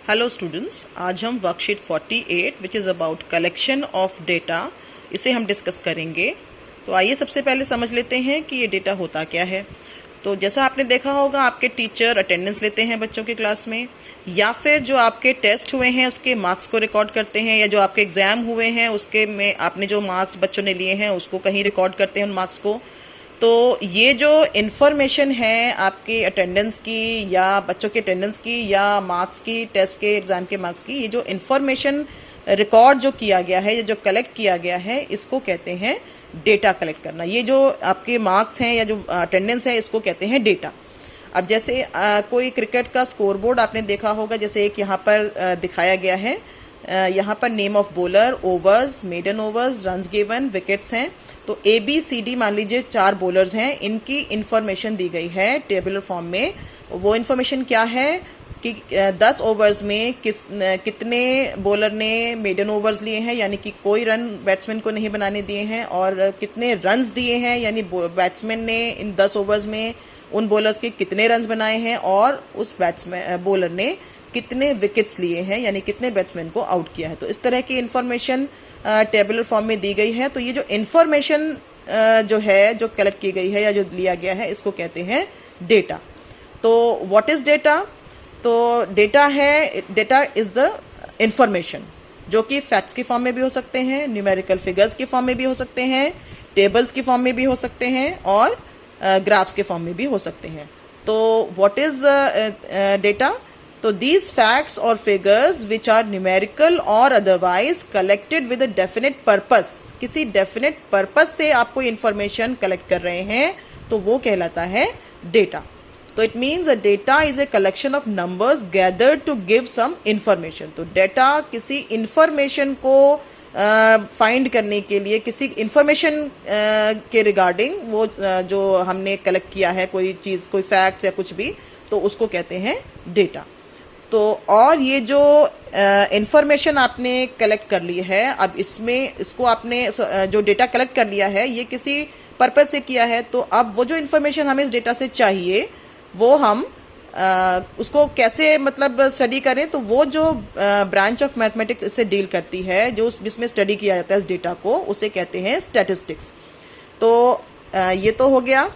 Hello students, आज हम worksheet 48 which is about collection of data इसे हम डिस्कस करेंगे। तो आइए सबसे पहले समझ लेते हैं कि ये डेटा होता क्या है। तो जैसा आपने देखा होगा, आपके टीचर अटेंडेंस लेते हैं बच्चों के क्लास में, या फिर जो आपके टेस्ट हुए हैं उसके मार्क्स को रिकॉर्ड करते हैं, या जो आपके एग्ज़ाम हुए हैं उसके में आपने जो मार्क्स बच्चों ने लिए हैं उसको कहीं रिकॉर्ड करते हैं उन मार्क्स को। तो ये जो इन्फॉर्मेशन है आपकी अटेंडेंस की या बच्चों के अटेंडेंस की या मार्क्स की, टेस्ट के एग्ज़ाम के मार्क्स की, ये जो इन्फॉर्मेशन रिकॉर्ड जो किया गया है या जो कलेक्ट किया गया है, इसको कहते हैं डेटा कलेक्ट करना। ये जो आपके मार्क्स हैं या जो अटेंडेंस है, इसको कहते हैं डेटा। अब जैसे कोई क्रिकेट का स्कोर बोर्ड आपने देखा होगा, जैसे एक यहाँ पर दिखाया गया है। यहाँ पर name of bowler, overs, maiden overs, runs given, wickets हैं। तो ए बी सी डी मान लीजिए 4 बॉलर्स हैं, इनकी इन्फॉर्मेशन दी गई है टेबुलर फॉर्म में। वो इन्फॉर्मेशन क्या है कि 10 ओवर्स में कितने बॉलर ने मेडन ओवर्स लिए हैं, यानी कि कोई रन बैट्समैन को नहीं बनाने दिए हैं, और कितने रन्स दिए हैं, यानी बैट्समैन ने इन 10 ओवर्स में उन बॉलर्स के कितने रन्स बनाए हैं, और उस बैट्समैन बॉलर ने कितने विकेट्स लिए हैं, यानी कितने बैट्समैन को आउट किया है। तो इस तरह की इन्फॉर्मेशन टेबुलर फॉर्म में दी गई है। तो ये जो इन्फॉर्मेशन जो है, जो कलेक्ट की गई है या जो लिया गया है, इसको कहते हैं डेटा। तो व्हाट इज़ डेटा? तो डेटा है, डेटा इज़ द इंफॉर्मेशन जो कि फैक्ट्स की फॉर्म में भी हो सकते हैं, न्यूमेरिकल फिगर्स की फॉर्म में भी हो सकते हैं, टेबल्स की फॉर्म में भी हो सकते हैं, और ग्राफ्स के फॉर्म में भी हो सकते हैं। तो व्हाट इज़ डेटा? तो these facts or figures which are numerical or otherwise collected with a definite purpose, किसी definite purpose से आप कोई information collect कर रहे हैं, तो वो कहलाता है data। तो it means a data is a collection of numbers gathered to give some information। तो data किसी information को फाइंड करने के लिए, किसी इंफॉर्मेशन के रिगार्डिंग वो जो हमने कलेक्ट किया है, कोई चीज़, कोई फैक्ट्स या कुछ भी, तो उसको कहते हैं डेटा। तो और ये जो इन्फॉर्मेशन आपने कलेक्ट कर ली है, अब इसको आपने जो डेटा कलेक्ट कर लिया है, ये किसी पर्पस से किया है। तो अब वो जो इन्फॉर्मेशन हमें इस डेटा से चाहिए, वो हम उसको कैसे मतलब स्टडी करें। तो वो जो ब्रांच ऑफ मैथमेटिक्स इससे डील करती है, जो जिसमें स्टडी किया जाता है इस डेटा को, उसे कहते हैं स्टैटिस्टिक्स। तो ये तो हो गया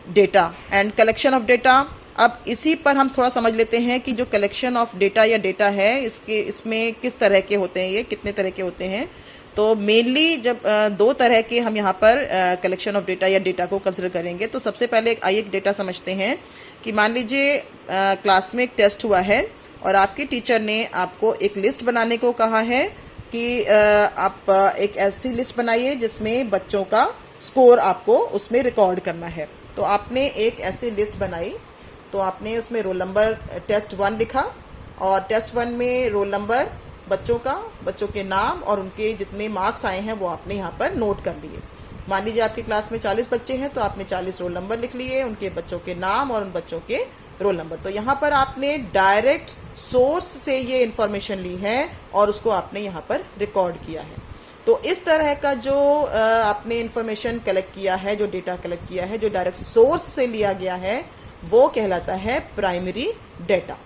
data and collection of data. अब इसी पर हम थोड़ा समझ लेते हैं कि जो कलेक्शन ऑफ डेटा या डेटा है, इसमें किस तरह के होते हैं, ये कितने तरह के होते हैं। तो मेनली जब 2 तरह के हम यहाँ पर कलेक्शन ऑफ डेटा या डेटा को कंसिडर करेंगे। तो सबसे पहले आइए एक डेटा समझते हैं कि मान लीजिए क्लास में एक टेस्ट हुआ है, और आपके टीचर ने आपको एक लिस्ट बनाने को कहा है कि आप एक ऐसी लिस्ट बनाइए जिसमें बच्चों का स्कोर आपको उसमें रिकॉर्ड करना है। तो आपने एक ऐसी लिस्ट बनाई, तो आपने उसमें रोल नंबर टेस्ट 1 लिखा, और टेस्ट 1 में रोल नंबर, बच्चों का, बच्चों के नाम और उनके जितने मार्क्स आए हैं वो आपने यहाँ पर नोट कर लिए। मान लीजिए आपकी क्लास में 40 बच्चे हैं, तो आपने 40 रोल नंबर लिख लिए, उनके बच्चों के नाम और उन बच्चों के रोल नंबर। तो यहाँ पर आपने डायरेक्ट सोर्स से ये इन्फॉर्मेशन ली है और उसको आपने यहाँ पर रिकॉर्ड किया है। तो इस तरह का जो आपने इन्फॉर्मेशन कलेक्ट किया है, जो डेटा कलेक्ट किया है, जो डायरेक्ट सोर्स से लिया गया है, वो कहलाता है प्राइमरी डेटा।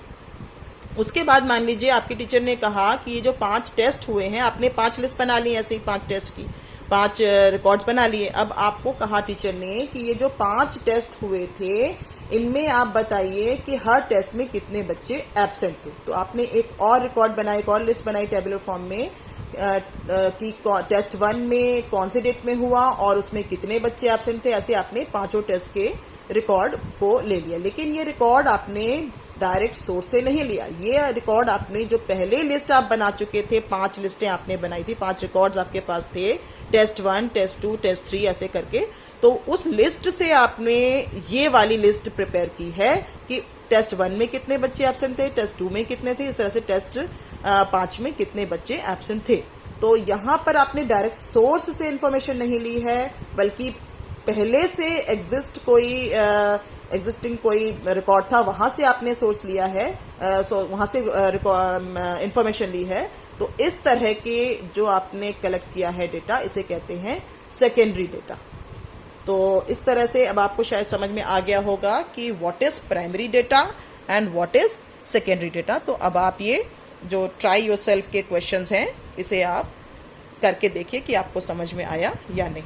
उसके बाद मान लीजिए आपके टीचर ने कहा कि ये जो 5 टेस्ट हुए हैं, आपने 5 लिस्ट बना ली, ऐसे ही 5 टेस्ट की 5 रिकॉर्ड्स बना लिए। अब आपको कहा टीचर ने कि ये जो 5 टेस्ट हुए थे, इनमें आप बताइए कि हर टेस्ट में कितने बच्चे एब्सेंट थे। तो आपने एक और रिकॉर्ड बनाई, एक और लिस्ट बनाई टेबुलर फॉर्म में कि टेस्ट 1 में कौन से डेट में हुआ और उसमें कितने बच्चे एब्सेंट थे। ऐसे आपने 5 टेस्ट के रिकॉर्ड को ले लिया। लेकिन ये रिकॉर्ड आपने डायरेक्ट सोर्स से नहीं लिया, ये रिकॉर्ड आपने जो पहले लिस्ट आप बना चुके थे, 5 लिस्टें आपने बनाई थी, 5 रिकॉर्ड्स आपके पास थे, टेस्ट 1, टेस्ट 2, टेस्ट 3 ऐसे करके। तो उस लिस्ट से आपने ये वाली लिस्ट प्रिपेयर की है कि टेस्ट 1 में कितने बच्चे एब्सेंट थे, टेस्ट 2 में कितने थे, इस तरह से टेस्ट 5 में कितने बच्चे एब्सेंट थे। तो यहाँ पर आपने डायरेक्ट सोर्स से इंफॉर्मेशन नहीं ली है, बल्कि पहले से एग्जिस्टिंग कोई रिकॉर्ड था, वहाँ से आपने सोर्स लिया है, वहाँ से इंफॉर्मेशन ली है। तो इस तरह के जो आपने कलेक्ट किया है डेटा, इसे कहते हैं सेकेंडरी डेटा। तो इस तरह से अब आपको शायद समझ में आ गया होगा कि what is primary data and what is secondary data. तो अब आप ये जो ट्राई योरसेल्फ के क्वेश्चंस हैं, इसे आप करके देखिए कि आपको समझ में आया या नहीं।